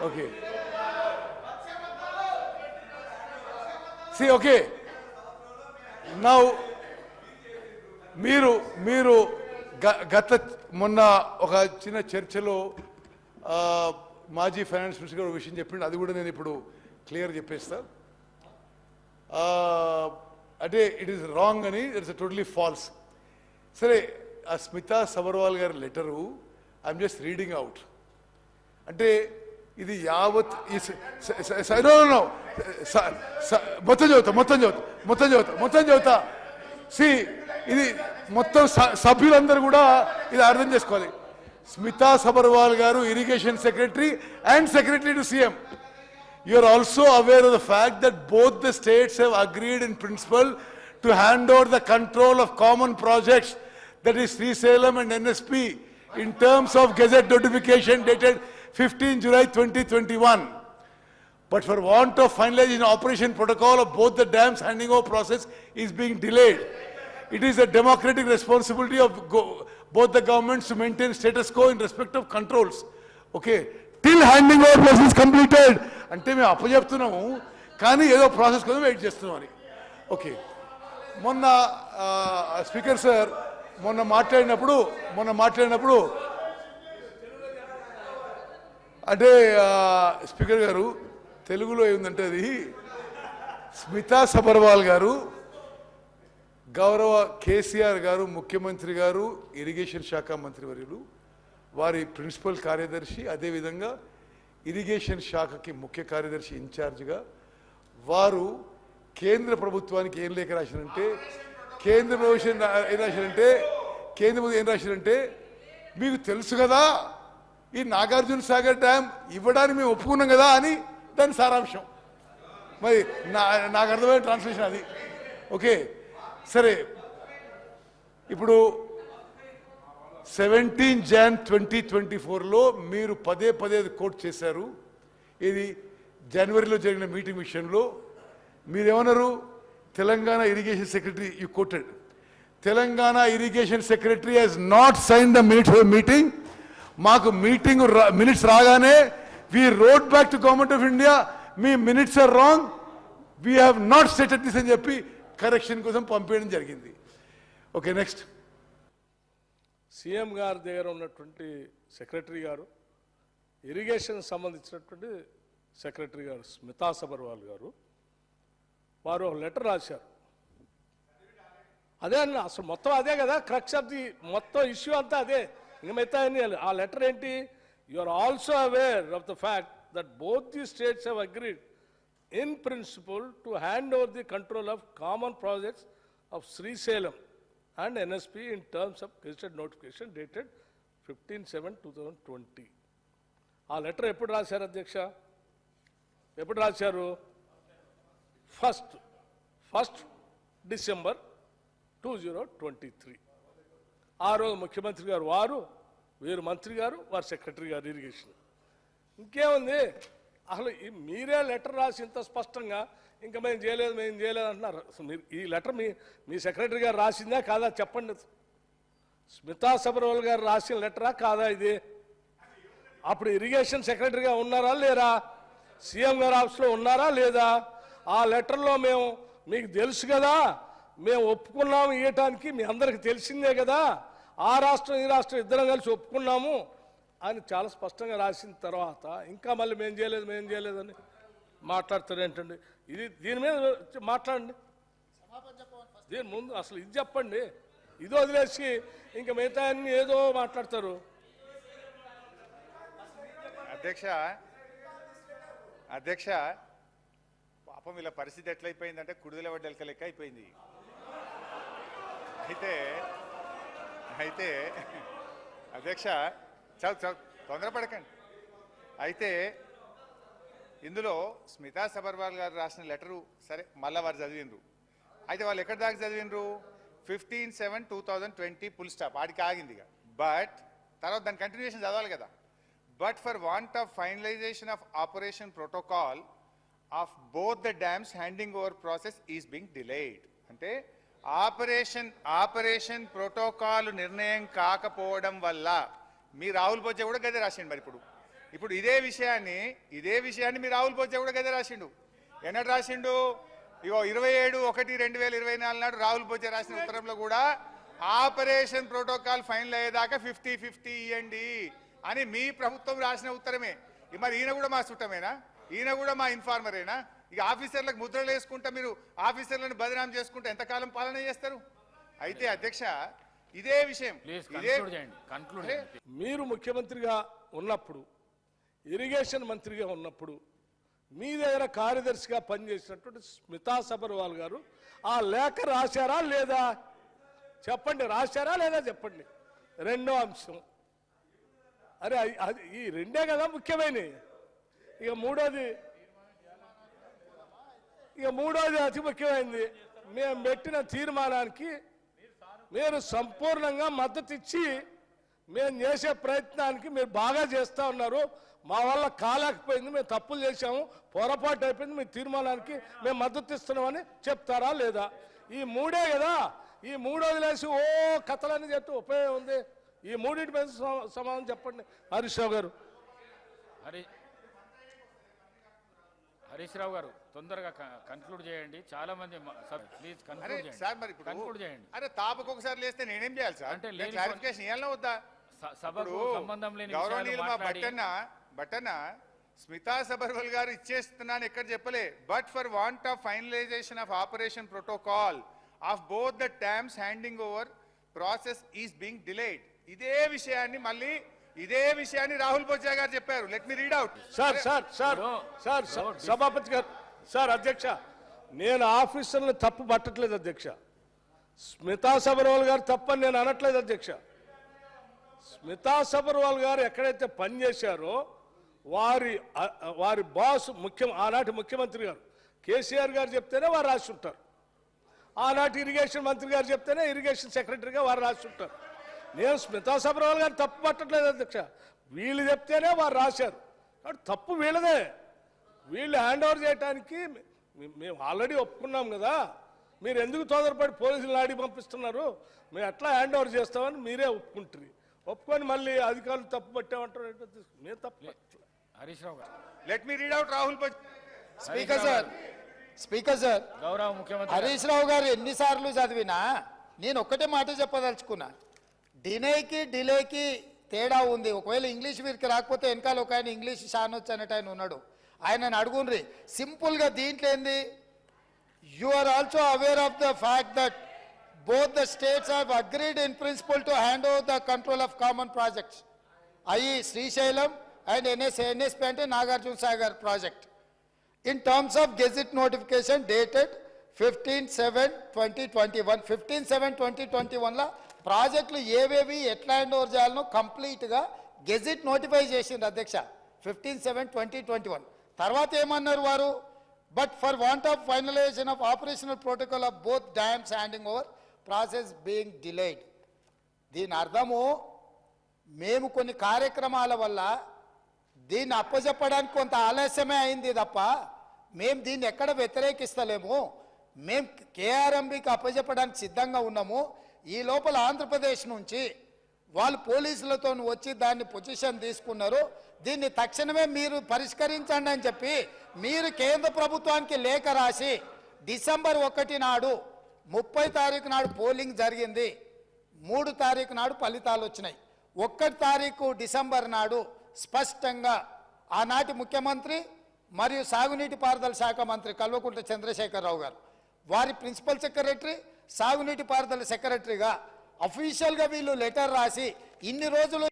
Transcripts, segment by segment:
Okay. See, okay. Now, మీరు గత మొన్న ఒక చిన్న చర్చలో మాజీ ఫైనాన్స్ మినిస్టర్ గారు విషయం చెప్పిండు, అది కూడా నేను ఇప్పుడు క్లియర్ చెప్పేస్తా. అంటే ఇట్ ఈస్ రాంగ్ అని, ఇట్స్ టోటలీ ఫాల్స్. సరే, ఆ స్మితా సబర్వాల్ గారి letter I'm just reading out. అంటే ఇది యావత్ మొత్తం చదువుతా. సి ఇది మొత్తం సభ్యులందరూ కూడా ఇది అర్థం చేసుకోవాలి. స్మితా సబర్వాల్ గారు irrigation secretary and secretary to CM. You are also aware of the fact that both the states have agreed in principle to hand over the control of common projects, that is Srisalem and NSP, in terms of Gazette notification dated 15 July 2021. But for want of finalization operation protocol of both the dams, handing over process is being delayed. It is a democratic responsibility of both the governments to maintain status quo in respect of controls. Okay. Till handing over process is completed. అంటే మేము అప్పచెప్తున్నాము, కానీ ఏదో process కోసం wait చేస్తున్నాం అని. Okay, మొన్న speaker sir మొన్న మాట్లాడినప్పుడు అంటే స్పీకర్ గారు తెలుగులో ఏముందంటే, అది స్మితా సబర్వాల్ గారు, గౌరవ కేసీఆర్ గారు ముఖ్యమంత్రి గారు, ఇరిగేషన్ శాఖ మంత్రివర్యులు, వారి ప్రిన్సిపల్ కార్యదర్శి, అదేవిధంగా ఇరిగేషన్ శాఖకి ముఖ్య కార్యదర్శి ఇన్ఛార్జిగా వారు కేంద్ర ప్రభుత్వానికి ఏం లేఖ రాశారంటే, కేంద్ర ప్రభుత్వం ఏం రాశారంటే, మీకు తెలుసు కదా ఈ నాగార్జున సాగర్ డ్యామ్ ఇవ్వడానికి మేము ఒప్పుకున్నాం కదా అని దాని సారాంశం. మరి నాకు అర్థమైన ట్రాన్స్లేషన్ అది. ఓకే, సరే. ఇప్పుడు 17 Jan 2024లో మీరు పదే కోట్ చేశారు. ఇది జనవరిలో జరిగిన మీటింగ్ విషయంలో మీరేమన్నారు? Telangana irrigation secretary, you quoted, Telangana irrigation secretary he's not sign the minutes of meeting. మాకు మీటింగ్ మినిట్స్ రాగానే we wrote back to Government of India, మీ minutes are wrong, we have not stated this అని చెప్పి correction కోసం పంపించడం జరిగింది. Okay, next. CM గారి దగ్గర ఉన్నటువంటి సెక్రటరీ గారు, ఇరిగేషన్ సంబంధించినటువంటి సెక్రటరీ గారు స్మితా సబర్వాల్ గారు, వారు ఒక లెటర్ రాశారు. అదే అన్న, అసలు మొత్తం అదే కదా క్రక్స్ ఆఫ్ ది మొత్తం ఇష్యూ అంతా అదే. ఇంక మిగతా ఆ లెటర్ ఏంటి? You are also aware of the fact that both the states have agreed in principle to hand over the control of common projects of Srisailam and NSP in terms of Gazette notification dated 15/7/2020. ఆ letter ఎప్పుడు రాశారు అధ్యక్ష? ఎప్పుడు రాశారు? 1 December 2023. ఆ రోజు ముఖ్యమంత్రి గారు, వీరు మంత్రి గారు, వారు సెక్రటరీ గారు ఇరిగేషన్. ఇంకేముంది అసలు? మీరే లెటర్ రాసి ఇంత స్పష్టంగా ఇంకా మేము చేయలేదు అంటున్నారు. మీరు ఈ లెటర్ మీ సెక్రటరీ గారు రాసిందా కాదా చెప్పండి. స్మితా సబర్వాల్ గారు రాసిన లెటరా కాదా ఇది? అప్పుడు ఇరిగేషన్ సెక్రటరీగా ఉన్నారా లేరా? సీఎం గారు ఆఫీస్లో ఉన్నారా లేదా? ఆ లెటర్లో మేము మీకు తెలుసు కదా, మేము ఒప్పుకున్నాము ఇవ్వటానికి, మీ అందరికి తెలిసిందే కదా, ఆ రాష్ట్రం ఈ రాష్ట్రం ఇద్దరం కలిసి ఒప్పుకున్నాము అని చాలా స్పష్టంగా రాసిన తర్వాత ఇంకా మళ్ళీ మేము చేయలేదని మాట్లాడతారు ఏంటండి? దీని మీద మాట్లాడండి. దీని ముందు అసలు ఇది చెప్పండి. ఇది వదిలేసి ఇంకా మిగతా అన్ని ఏదో మాట్లాడతారు. అధ్యక్ష పాపం వీళ్ళ పరిస్థితి ఎట్లయిపోయిందంటే కుడిదల వడ్డెలక లెక్క అయిపోయింది. అయితే అధ్యక్ష తొందరపడకండి. అయితే ఇందులో స్మితా సబర్వాల్ గారు రాసిన లెటరు సరే మళ్ళీ వారు చదివినరు. అయితే వాళ్ళు ఎక్కడి దాకా చదివినరు? 15/7/2020 ఫుల్ స్టాప్, ఆడికి ఆగింది. బట్ తర్వాత దాని కంటిన్యూషన్ చదవాలి కదా. But for want of finalisation of operation protocol of both the dams handing over process is Bing delayed. అంటే ఆపరేషన్ ప్రోటోకాల్ నిర్ణయం కాకపోవడం వల్ల మీ రాహుల్ బొజ్జ కూడా గదే రాసిండు. మరి ఇప్పుడు ఇప్పుడు ఇదే విషయాన్ని మీరు రాహుల్ బొజ్జా కూడా గదే రాసిండు. ఎన్నడు రాసిండు? ఇగో 27/1/2024 నాడు రాహుల్ బొజ్జా రాసిన ఉత్తరంలో కూడా ఆపరేషన్ ప్రోటోకాల్ ఫైనల్ అయ్యేదాకా 50-50 ఇవ్వండి అని మీ ప్రభుత్వం రాసిన ఉత్తరమే. మరి ఈయన కూడా మా చుట్టమేనా? ఈయన కూడా మా ఇన్ఫార్మరేనా? ఇక ఆఫీసర్లకు ముద్రలు వేసుకుంటా మీరు ఆఫీసర్లను బదనాం చేసుకుంటా ఎంతకాలం పాలన చేస్తారు? అయితే అధ్యక్ష ఇదే విషయం మీరు ముఖ్యమంత్రిగా ఉన్నప్పుడు, ఇరిగేషన్ మంత్రిగా ఉన్నప్పుడు మీ దగ్గర కార్యదర్శిగా పనిచేసినటువంటి స్మితా సబర్వాల్ గారు ఆ లేఖ రాశారా లేదా చెప్పండి, రాశారా లేదా చెప్పండి. రెండో అంశం, అరే అది ఈ రెండే కదా ముఖ్యమైనవి. ఇక మూడోది అతి ముఖ్యమైనది, మేము పెట్టిన తీర్మానానికి మీరు సంపూర్ణంగా మద్దతు ఇచ్చి మేము చేసే ప్రయత్నానికి మీరు బాగా చేస్తూ ఉన్నారు. మా వల్ల కాలేకపోయింది, మేము తప్పులు చేశాము, పొరపాటు అయిపోయింది, మీ తీర్మానానికి మేము మద్దతు ఇస్తున్నామని చెప్తారా లేదా? ఈ మూడే కదా. ఈ మూడు వదిలేసి ఓ కథలని చెప్తే ఉపయోగం ఉంది? ఈ మూడింటి మీద సమాధానం చెప్పండి హరీష్ రావు గారు. హరీష్ రావు గారు తొందరగా కన్క్లూడ్ చేయండి. చాలా మంది ప్లీజ్ కన్క్లూడ్ చేయండి. అరే తాపకు ఒకసారి లేస్తే నేనేం చేయాలి సార్? అంటే క్లారిఫికేషన్ ఇవ్వాలన్నా వద్దా? సభకు సంబంధం లేని గౌరవనీయులు మా బట్టన్న స్మితా సబర్వాల్ గారు ఇచ్చేస్తున్నాను ఎక్కడ చెప్పలే. But for want of finalisation of operation protocol of both the dams handing over process is being delayed. ఇదే విషయాన్ని రాహుల్ బొజ్జా గారు చెప్పారు. Let me read out. Sir సభాపతి గారు, సార్ అధ్యక్ష, నేను ఆఫీసర్ని తప్పు పట్టట్లేదు అధ్యక్ష. స్మితా సబర్వాల్ గారు తప్పని నేను అనట్లేదు అధ్యక్ష. స్మితా సబర్వాల్ గారు ఎక్కడైతే పనిచేశారో వారి బాస్ ఆనాటి ముఖ్యమంత్రి గారు కేసీఆర్ గారు చెప్తేనే వారు రాసి ఉంటారు. ఆనాటి ఇరిగేషన్ మంత్రి గారు చెప్తేనే ఇరిగేషన్ సెక్రటరీగా వారు రాసి ఉంటారు. నేను స్మితా సబర్వాల్ గారు తప్పు పట్టట్లేదు అధ్యక్ష. వీళ్ళు చెప్తేనే వారు రాశారు కాబట్టి తప్పు వీళ్ళదే. వీళ్ళు హ్యాండ్ ఓవర్ చేయడానికి మేము ఆల్రెడీ ఒప్పుకున్నాం కదా. మీరు ఎందుకు తొందరపడి పోలీసులు ఆడి పంపిస్తున్నారు? మేము ఎట్లా హ్యాండ్ ఓవర్ చేస్తామని మీరే ఒప్పుకుంటారు. ఒప్పుకొని మళ్ళీ అధికారులు తప్పు పట్టామంటారు. మేము తప్పు. హరీష్ రావు గారు let me read out Rahul Bojja. Speaker sir గౌరవ ముఖ్యమంత్రి హరీష్ రావు గారు ఎన్నిసార్లు చదివినా నేను ఒక్కటే మాట చెప్పదలుచుకున్నా. డిలేకి తేడా ఉంది. ఒకవేళ ఇంగ్లీష్ వీరికి రాకపోతే వెనకాల ఒక ఆయన ఇంగ్లీష్ షానొచ్చు అనేట ఆయన ఉన్నాడు, ఆయనను అడుగుండ్రి. సింపుల్గా దీంట్లో ఏంది, you are also aware of the fact that both the states have agreed in principle to hand over the control of common projects, i.e. Srisailam and NSP ante Nagarjuna Sagar project, in terms of gazette notification dated 15/7/2021. 15/7/2021 la ప్రాజెక్టులు ఏవేవి ఎట్లా hand over చేయాలనో కంప్లీట్గా gazette notify చేసింది అధ్యక్ష 15/7/2021. తర్వాత ఏమన్నారు వారు, but for want of finalisation of operational protocol of both dams handing over process being delayed. దీని అర్థము మేము కొన్ని కార్యక్రమాల వల్ల దీన్ని అప్పచెప్పడానికి కొంత ఆలస్యమే అయింది తప్ప మేము దీన్ని ఎక్కడ వ్యతిరేకిస్తలేము. మేము కేఆర్ఎంబికి అప్పచెప్పడానికి సిద్ధంగా ఉన్నాము. ఈ లోపల ఆంధ్రప్రదేశ్ నుంచి వాళ్ళు పోలీసులతో వచ్చి దాన్ని పొజిషన్ తీసుకున్నారు. దీన్ని తక్షణమే మీరు పరిష్కరించండి అని చెప్పి మీరు కేంద్ర ప్రభుత్వానికి లేఖ రాసి డిసెంబర్ 1 నాడు 30 తారీఖు నాడు పోలింగ్ జరిగింది. 3 తారీఖు నాడు ఫలితాలు వచ్చినాయి. 1 తారీఖు డిసెంబర్ నాడు స్పష్టంగా ఆనాటి ముఖ్యమంత్రి మరియు సాగునీటి పారుదల శాఖ మంత్రి కల్వకుంట్ల చంద్రశేఖరరావు గారు, వారి ప్రిన్సిపల్ సెక్రటరీ, సాగునీటి పారుదల సెక్రటరీగా అఫీషియల్గా వీళ్ళు లెటర్ రాసి ఇన్ని రోజులు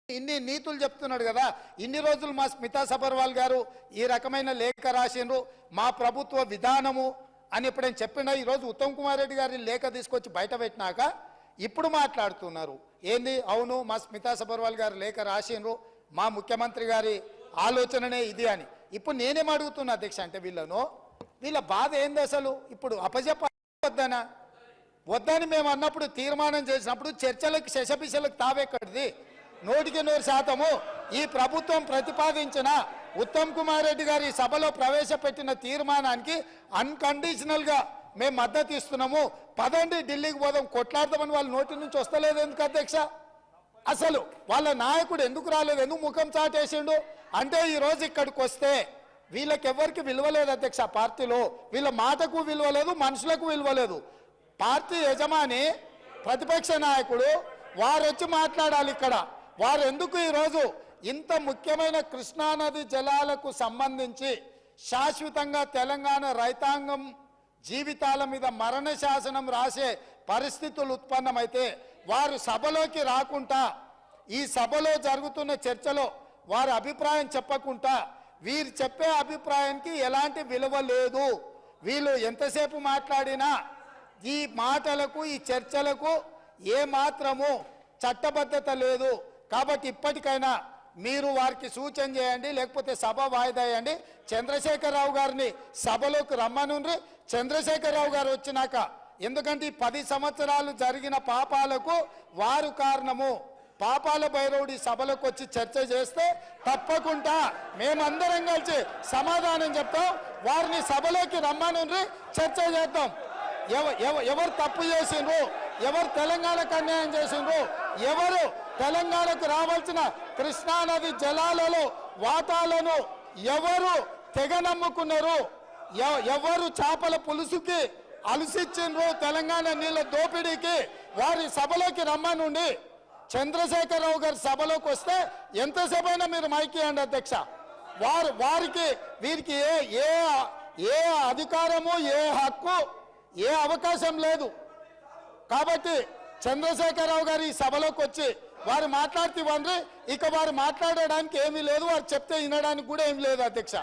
ఇన్ని నీతులు చెప్తున్నాడు కదా, ఇన్ని రోజులు మా స్మితా సబర్వాల్ గారు ఈ రకమైన లేఖ రాసిండ్రు, మా ప్రభుత్వ విధానము అని ఎప్పుడైనా చెప్పినా ఈరోజు ఉత్తమ్ కుమార్ రెడ్డి గారి లేఖ తీసుకొచ్చి బయట పెట్టినాక ఇప్పుడు మాట్లాడుతున్నారు ఏంది, అవును మా స్మితా సబర్వాల్ గారు లేఖ రాసిండ్రు, మా ముఖ్యమంత్రి గారి ఆలోచననే ఇది అని. ఇప్పుడు నేనేం అడుగుతున్నా అధ్యక్ష అంటే వీళ్ళ బాధ ఏంది అసలు? ఇప్పుడు అప్పచెప్పొద్దనా వద్దని మేము అన్నప్పుడు తీర్మానం చేసినప్పుడు చర్చలకు శశపిశలకు తావెక్కడిది? 100% ఈ ప్రభుత్వం ప్రతిపాదించిన ఉత్తమ్ కుమార్ రెడ్డి గారి సభలో ప్రవేశపెట్టిన తీర్మానానికి అన్కండిషనల్గా మేము మద్దతు ఇస్తున్నాము. పదండి ఢిల్లీకి పోదాం కొట్లాడదామని వాళ్ళ నోటి నుంచి వస్తలేదు ఎందుకు అధ్యక్ష? అసలు వాళ్ళ నాయకుడు ఎందుకు రాలేదు, ఎందుకు ముఖం చాటేసిండు? అంటే ఈరోజు ఇక్కడికి వస్తే వీళ్ళకి ఎవరికి విలువ లేదు అధ్యక్ష. పార్టీలో వీళ్ళ మాటకు విలువ లేదు, మనుషులకు విలువ లేదు. పార్టీ యజమాని ప్రతిపక్ష నాయకుడు వారు వచ్చి మాట్లాడాలి ఇక్కడ. వారు ఎందుకు ఈరోజు ఇంత ముఖ్యమైన కృష్ణానది జలాలకు సంబంధించి శాశ్వతంగా తెలంగాణ రైతాంగం జీవితాల మీద మరణ శాసనం రాసే పరిస్థితులు ఉత్పన్నమైతే వారు సభలోకి రాకుండా, ఈ సభలో జరుగుతున్న చర్చలో వారి అభిప్రాయం చెప్పకుండా, వీరు చెప్పే అభిప్రాయానికి ఎలాంటి విలువ లేదు. వీళ్ళు ఎంతసేపు మాట్లాడినా ఈ మాటలకు, ఈ చర్చలకు ఏ మాత్రము చట్టబద్ధత లేదు. కాబట్టి ఇప్పటికైనా మీరు వారికి సూచన చేయండి, లేకపోతే సభ వాయిదా వేయండి. చంద్రశేఖరరావు గారిని సభలోకి రమ్మనుండ్రి. చంద్రశేఖరరావు గారు వచ్చినాక, ఎందుకంటే ఈ 10 సంవత్సరాలు జరిగిన పాపాలకు వారు కారణము. పాపాల భైరవుడి సభలోకి వచ్చి చర్చ చేస్తే తప్పకుండా మేమందరం కలిసి సమాధానం చెప్తాం. వారిని సభలోకి రమ్మనుండ్రి, చర్చ చేద్దాం. ఎవరు తప్పు చేసిండ్రు, ఎవరు తెలంగాణకు అన్యాయం చేసిండ్రు, ఎవరు తెలంగాణకు రావాల్సిన కృష్ణానది జలాలలో వాటాలను ఎవరు తెగ నమ్ముకున్నారు, ఎవరు చేపల పులుసుకి అలసిచ్చిండ్రు, తెలంగాణ నీళ్ళ దోపిడీకి, వారి సభలోకి రమ్మనుండి. చంద్రశేఖరరావు గారి సభలోకి వస్తే ఎంతసేపు అయినా మీరు మైక్ ఇవ్వండి అధ్యక్ష. వారికి వీరికి ఏ అధికారము, ఏ హక్కు, ఏ అవకాశం లేదు. కాబట్టి చంద్రశేఖరరావు గారు ఈ సభలోకి వచ్చి వారు మాట్లాడితే ఇక వారు మాట్లాడడానికి ఏమీ లేదు, వారు చెప్తే వినడానికి కూడా ఏమీ లేదు అధ్యక్ష.